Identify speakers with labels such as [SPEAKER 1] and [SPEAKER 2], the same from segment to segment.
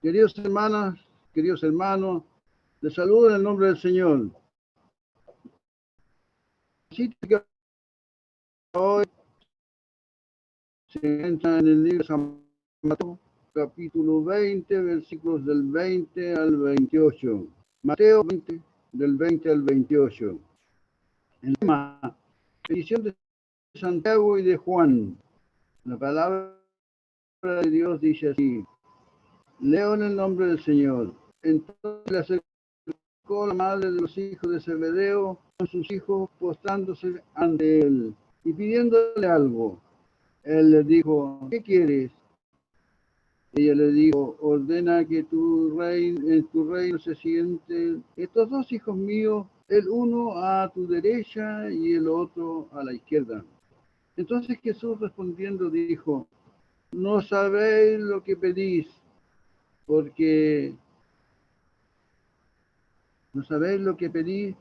[SPEAKER 1] Queridos hermanas, queridos hermanos, les saludo en el nombre del Señor. Así que hoy se encuentra en el libro de San Mateo, capítulo 20, versículos del 20 al 28. Mateo 20, del 20 al 28. El tema, bendición de Santiago y de Juan. La palabra de Dios dice así. Leo en el nombre del Señor. Entonces le acercó la madre de los hijos de Zebedeo con sus hijos postrándose ante él y pidiéndole algo. Él le dijo, ¿qué quieres? Ella le dijo, ordena que en tu reino se sienten estos dos hijos míos, el uno a tu derecha y el otro a la izquierda. Entonces Jesús respondiendo dijo, no sabéis lo que pedís, porque no sabéis lo que pedís.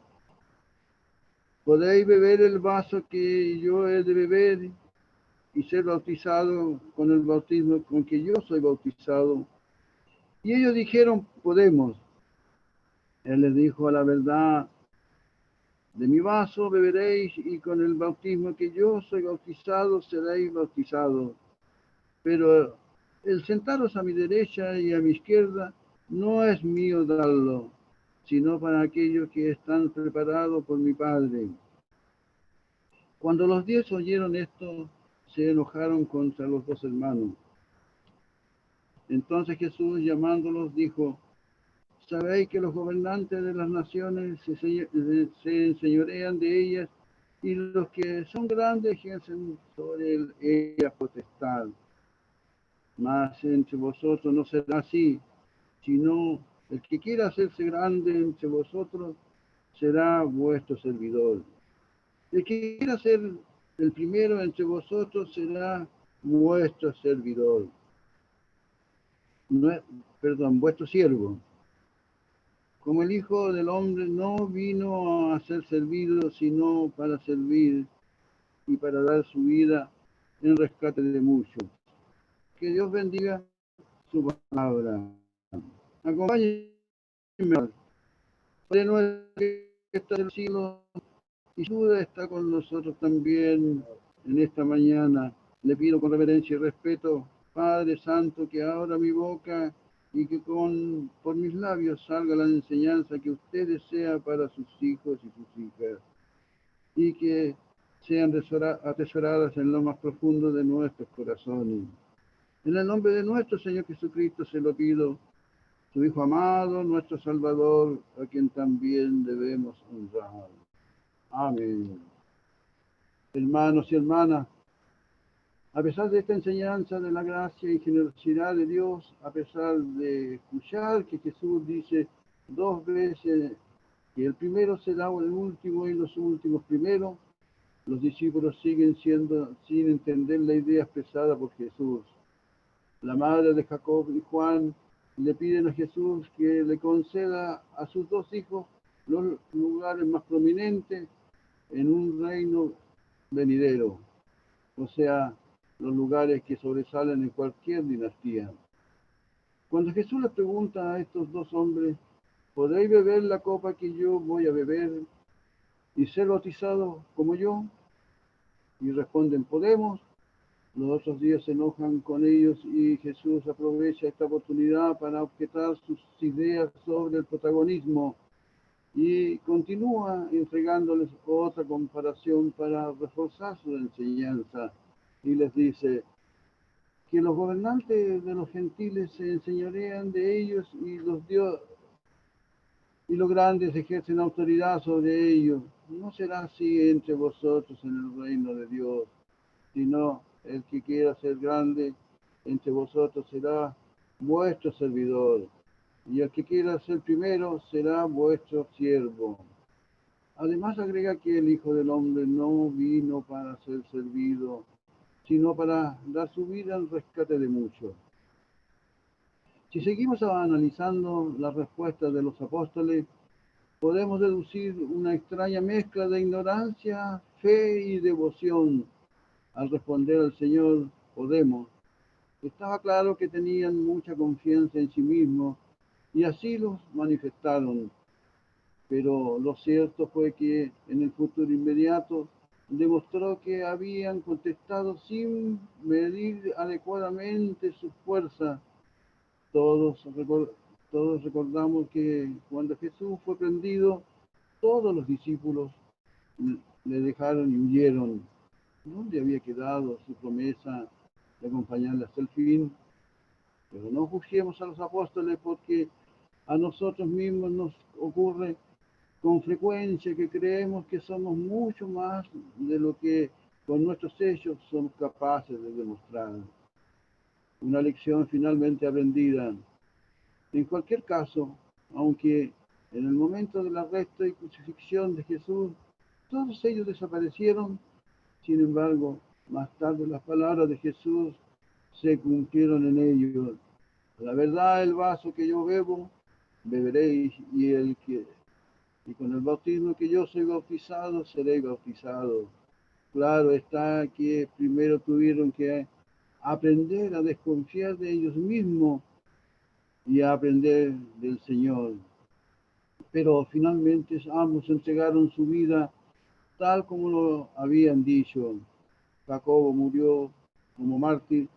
[SPEAKER 1] ¿Podéis beber el vaso que yo he de beber y ser bautizado con el bautismo con que yo soy bautizado? Y ellos dijeron, podemos. Él les dijo, a la verdad, de mi vaso beberéis y con el bautismo que yo soy bautizado seréis bautizados. Pero el sentaros a mi derecha y a mi izquierda no es mío darlo, sino para aquellos que están preparados por mi Padre. Cuando los 10 oyeron esto, se enojaron contra los dos hermanos. Entonces Jesús, llamándolos, dijo, ¿sabéis que los gobernantes de las naciones se enseñorean de ellas y los que son grandes ejercen sobre ellas potestad? Mas entre vosotros no será así, sino el que quiera hacerse grande entre vosotros será vuestro servidor. El que quiera ser el primero entre vosotros será vuestro servidor. Vuestro siervo. Como el Hijo del Hombre no vino a ser servido, sino para servir y para dar su vida en rescate de muchos. Que Dios bendiga su palabra. Acompáñenme. Padre nuestro que está en el cielo, y su ayuda está con nosotros también en esta mañana. Le pido con reverencia y respeto, Padre Santo, que abra mi boca y que por mis labios salga la enseñanza que usted desea para sus hijos y sus hijas, y que sean atesoradas en lo más profundo de nuestros corazones. En el nombre de nuestro Señor Jesucristo se lo pido, su Hijo amado, nuestro Salvador, a quien también debemos honrar. Amén. Hermanos y hermanas, a pesar de esta enseñanza de la gracia y generosidad de Dios, a pesar de escuchar que Jesús dice 2 veces que el primero será el último y los últimos primero, los discípulos siguen siendo sin entender la idea expresada por Jesús. La madre de Jacob y Juan le piden a Jesús que le conceda a sus 2 hijos los lugares más prominentes en un reino venidero, o sea, los lugares que sobresalen en cualquier dinastía. Cuando Jesús le pregunta a estos 2 hombres, ¿podéis beber la copa que yo voy a beber y ser bautizados como yo? Y responden, podemos. Los otros 10 se enojan con ellos y Jesús aprovecha esta oportunidad para objetar sus ideas sobre el protagonismo y continúa entregándoles otra comparación para reforzar su enseñanza. Y les dice que los gobernantes de los gentiles se enseñorean de ellos y los grandes ejercen autoridad sobre ellos. No será así entre vosotros en el reino de Dios, sino el que quiera ser grande entre vosotros será vuestro servidor, y el que quiera ser primero será vuestro siervo. Además agrega que el Hijo del Hombre no vino para ser servido, sino para dar su vida en rescate de muchos. Si seguimos analizando las respuestas de los apóstoles, podemos deducir una extraña mezcla de ignorancia, fe y devoción al responder al Señor, podemos. Estaba claro que tenían mucha confianza en sí mismos y así los manifestaron. Pero lo cierto fue que en el futuro inmediato demostró que habían contestado sin medir adecuadamente su fuerza. Todos, todos recordamos que cuando Jesús fue prendido, todos los discípulos le dejaron y huyeron. ¿Dónde había quedado su promesa de acompañarle hasta el fin? Pero no juzguemos a los apóstoles porque a nosotros mismos nos ocurre con frecuencia que creemos que somos mucho más de lo que con nuestros hechos somos capaces de demostrar. Una lección finalmente aprendida. En cualquier caso, aunque en el momento del arresto y crucifixión de Jesús, todos ellos desaparecieron, sin embargo, más tarde las palabras de Jesús se cumplieron en ellos. La verdad, el vaso que yo bebo, beberéis, y con el bautismo que yo soy bautizado, seré bautizado. Claro está que primero tuvieron que aprender a desconfiar de ellos mismos y a aprender del Señor. Pero finalmente ambos entregaron su vida tal como lo habían dicho. Jacobo murió como mártir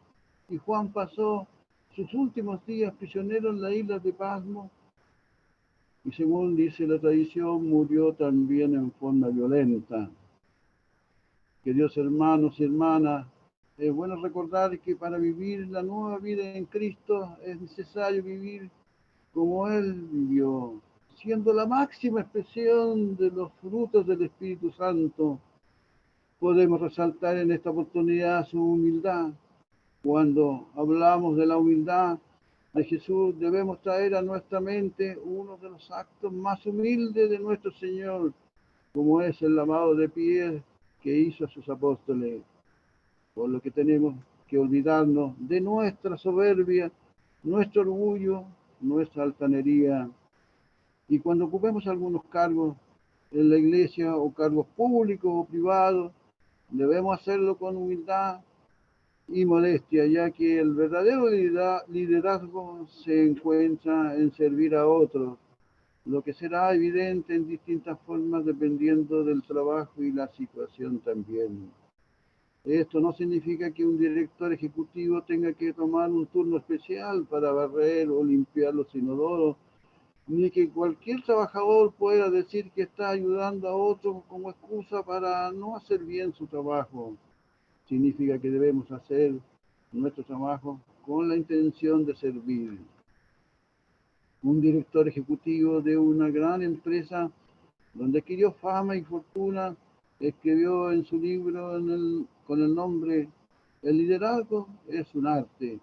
[SPEAKER 1] y Juan pasó sus últimos días prisionero en la isla de Pasmo y según dice la tradición murió también en forma violenta. Queridos hermanos y hermanas, es bueno recordar que para vivir la nueva vida en Cristo es necesario vivir como Él vivió, siendo la máxima expresión de los frutos del Espíritu Santo. Podemos resaltar en esta oportunidad su humildad. Cuando hablamos de la humildad de Jesús, debemos traer a nuestra mente uno de los actos más humildes de nuestro Señor, como es el lavado de pies que hizo a sus apóstoles. Por lo que tenemos que olvidarnos de nuestra soberbia, nuestro orgullo, nuestra altanería. Y cuando ocupemos algunos cargos en la iglesia o cargos públicos o privados, debemos hacerlo con humildad y modestia, ya que el verdadero liderazgo se encuentra en servir a otros, lo que será evidente en distintas formas dependiendo del trabajo y la situación también. Esto no significa que un director ejecutivo tenga que tomar un turno especial para barrer o limpiar los inodoros, ni que cualquier trabajador pueda decir que está ayudando a otro como excusa para no hacer bien su trabajo. Significa que debemos hacer nuestro trabajo con la intención de servir. Un director ejecutivo de una gran empresa donde adquirió fama y fortuna, escribió en su libro con el nombre El liderazgo es un arte,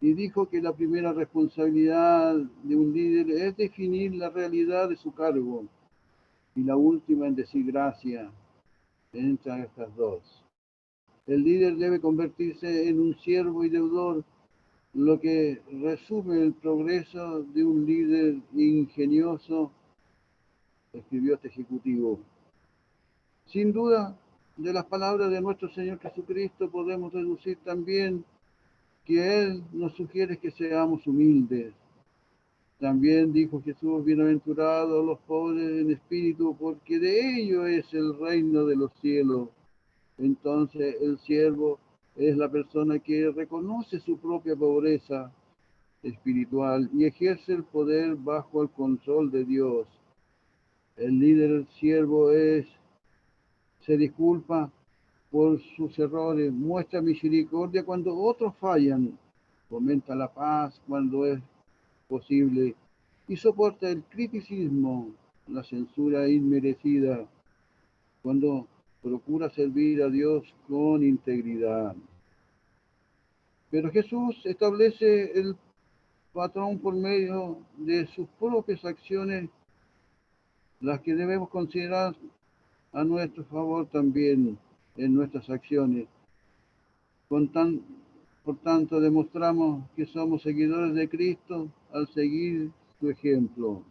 [SPEAKER 1] y dijo que la primera responsabilidad de un líder es definir la realidad de su cargo, y la última en decir gracias entre estas dos. El líder debe convertirse en un siervo y deudor, lo que resume el progreso de un líder ingenioso, escribió este ejecutivo. Sin duda, de las palabras de nuestro Señor Jesucristo podemos deducir también que Él nos sugiere que seamos humildes. También dijo Jesús, bienaventurados los pobres en espíritu, porque de ellos es el reino de los cielos. Entonces el siervo es la persona que reconoce su propia pobreza espiritual y ejerce el poder bajo el control de Dios. El líder siervo se disculpa por sus errores, muestra misericordia cuando otros fallan, fomenta la paz cuando es posible y soporta el criticismo, la censura inmerecida, cuando procura servir a Dios con integridad. Pero Jesús establece el patrón por medio de sus propias acciones, las que debemos considerar a nuestro favor también en nuestras acciones. Por tanto, demostramos que somos seguidores de Cristo al seguir su ejemplo.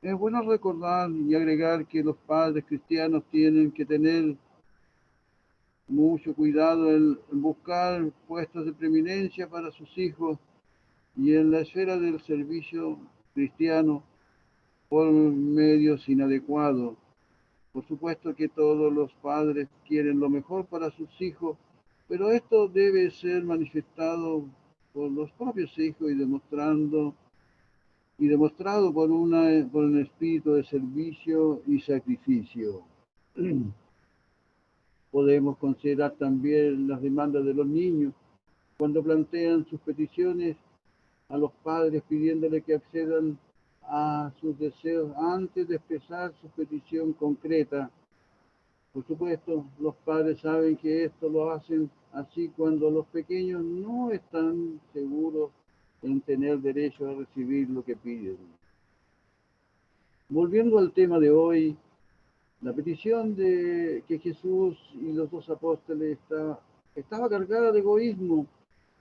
[SPEAKER 1] Es bueno recordar y agregar que los padres cristianos tienen que tener mucho cuidado en buscar puestos de preeminencia para sus hijos y en la esfera del servicio cristiano por medios inadecuados. Por supuesto que todos los padres quieren lo mejor para sus hijos, pero esto debe ser manifestado por los propios hijos y demostrado por un espíritu de servicio y sacrificio. Podemos considerar también las demandas de los niños cuando plantean sus peticiones a los padres pidiéndole que accedan a sus deseos antes de expresar su petición concreta. Por supuesto, los padres saben que esto lo hacen así cuando los pequeños no están seguros en tener derecho a recibir lo que piden. Volviendo al tema de hoy, la petición de que Jesús y los dos apóstoles estaba cargada de egoísmo,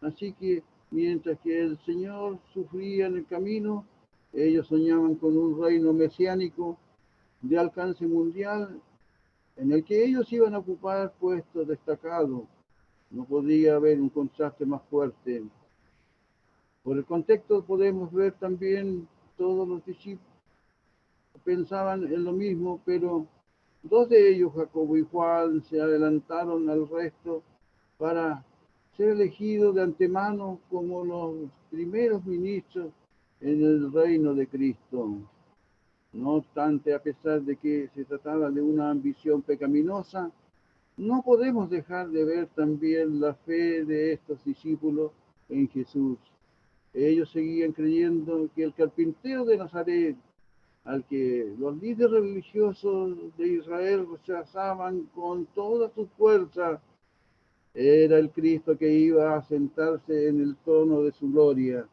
[SPEAKER 1] así que mientras que el Señor sufría en el camino, ellos soñaban con un reino mesiánico de alcance mundial en el que ellos iban a ocupar puestos destacados. No podía haber un contraste más fuerte. Por el contexto podemos ver también todos los discípulos pensaban en lo mismo, pero dos de ellos, Jacobo y Juan, se adelantaron al resto para ser elegidos de antemano como los primeros ministros en el reino de Cristo. No obstante, a pesar de que se trataba de una ambición pecaminosa, no podemos dejar de ver también la fe de estos discípulos en Jesús. Ellos seguían creyendo que el carpintero de Nazaret, al que los líderes religiosos de Israel rechazaban con toda su fuerza, era el Cristo que iba a sentarse en el trono de su gloria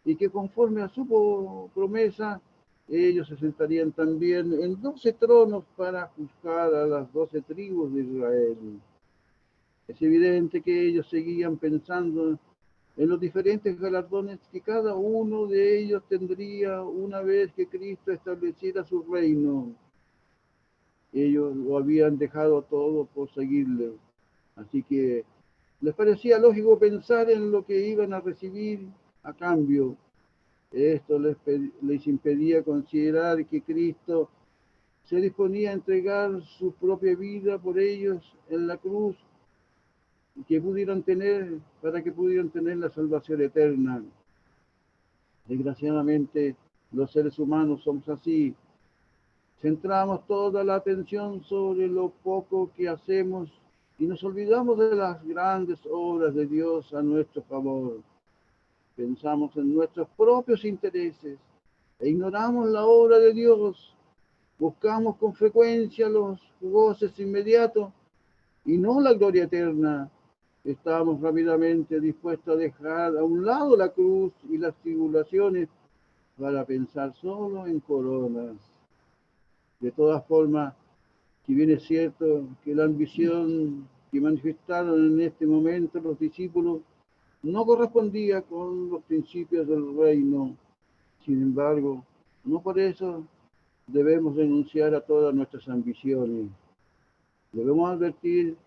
[SPEAKER 1] y que conforme a su promesa, ellos se sentarían también en 12 tronos para juzgar a las 12 tribus de Israel. Es evidente que ellos seguían pensando en los diferentes galardones que cada uno de ellos tendría una vez que Cristo estableciera su reino. Ellos lo habían dejado todo por seguirle. Así que les parecía lógico pensar en lo que iban a recibir a cambio. Esto les impedía considerar que Cristo se disponía a entregar su propia vida por ellos en la cruz para que pudieran tener la salvación eterna. Desgraciadamente, los seres humanos somos así. Centramos toda la atención sobre lo poco que hacemos y nos olvidamos de las grandes obras de Dios a nuestro favor. Pensamos en nuestros propios intereses e ignoramos la obra de Dios. Buscamos con frecuencia los goces inmediatos y no la gloria eterna. Estamos rápidamente dispuestos a dejar a un lado la cruz y las tribulaciones para pensar solo en coronas. De todas formas, si bien es cierto que la ambición que manifestaron en este momento los discípulos no correspondía con los principios del reino, sin embargo, no por eso debemos renunciar a todas nuestras ambiciones. Debemos advertir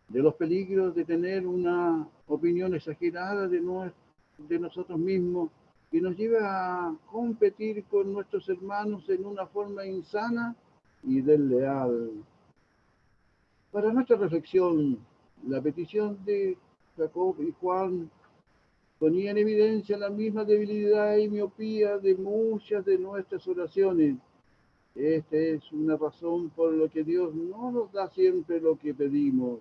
[SPEAKER 1] de los peligros de tener una opinión exagerada de nosotros mismos que nos lleva a competir con nuestros hermanos en una forma insana y desleal. Para nuestra reflexión, la petición de Jacob y Juan ponía en evidencia la misma debilidad y miopía de muchas de nuestras oraciones. Esta es una razón por la que Dios no nos da siempre lo que pedimos.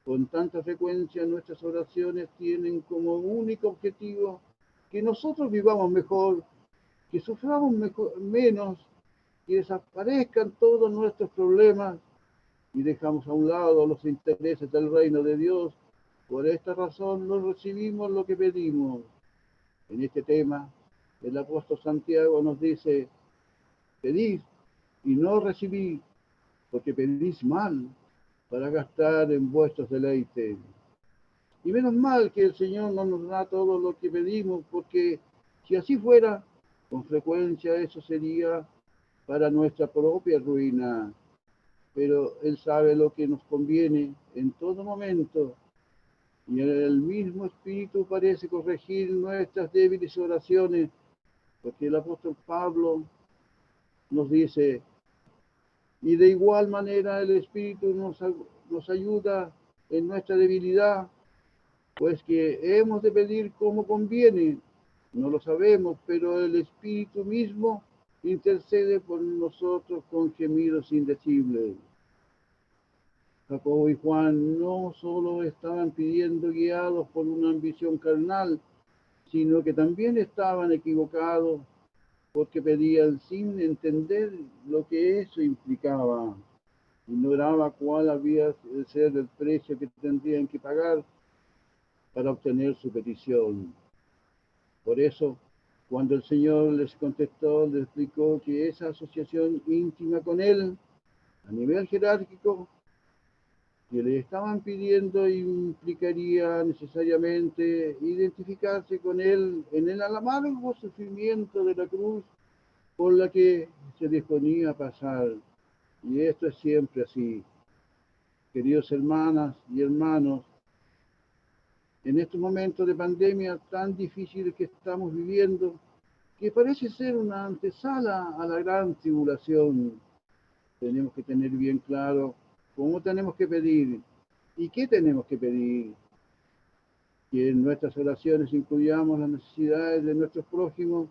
[SPEAKER 1] Con tanta frecuencia nuestras oraciones tienen como único objetivo que nosotros vivamos mejor, que suframos menos, que desaparezcan todos nuestros problemas y dejamos a un lado los intereses del reino de Dios. Por esta razón no recibimos lo que pedimos. En este tema, el apóstol Santiago nos dice, pedid y no recibid, porque pedís mal para gastar en vuestros deleites. Y menos mal que el Señor no nos da todo lo que pedimos, porque si así fuera, con frecuencia eso sería para nuestra propia ruina. pero Él sabe lo que nos conviene en todo momento. Y el mismo Espíritu parece corregir nuestras débiles oraciones, porque el apóstol Pablo nos dice, y de igual manera el Espíritu nos ayuda en nuestra debilidad, pues que hemos de pedir como conviene. No lo sabemos, pero el Espíritu mismo intercede por nosotros con gemidos indecibles. Jacobo y Juan no solo estaban pidiendo guiados por una ambición carnal, sino que también estaban equivocados porque pedían sin entender lo que eso implicaba. Ignoraba cuál había de ser el precio que tendrían que pagar para obtener su petición. Por eso, cuando el Señor les contestó, les explicó que esa asociación íntima con Él, a nivel jerárquico, que le estaban pidiendo implicaría necesariamente identificarse con Él en el amargo sufrimiento de la cruz por la que se disponía a pasar. Y esto es siempre así. Queridos hermanas y hermanos, en estos momentos de pandemia tan difíciles que estamos viviendo, que parece ser una antesala a la gran tribulación, tenemos que tener bien claro cómo tenemos que pedir y qué tenemos que pedir. Que en nuestras oraciones incluyamos las necesidades de nuestros prójimos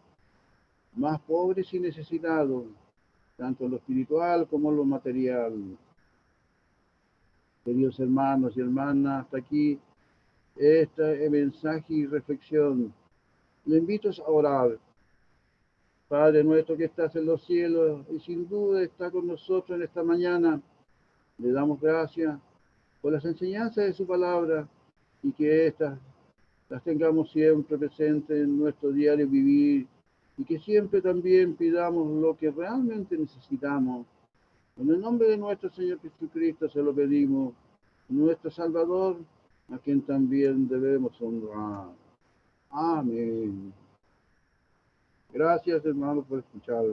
[SPEAKER 1] más pobres y necesitados, tanto en lo espiritual como en lo material. Queridos hermanos y hermanas, hasta aquí este mensaje y reflexión. Le invito a orar. Padre nuestro que estás en los cielos y sin duda está con nosotros en esta mañana, le damos gracias por las enseñanzas de su palabra y que éstas las tengamos siempre presentes en nuestro diario vivir y que siempre también pidamos lo que realmente necesitamos. En el nombre de nuestro Señor Jesucristo se lo pedimos, nuestro Salvador, a quien también debemos honrar. Amén. Gracias, hermano, por escuchar.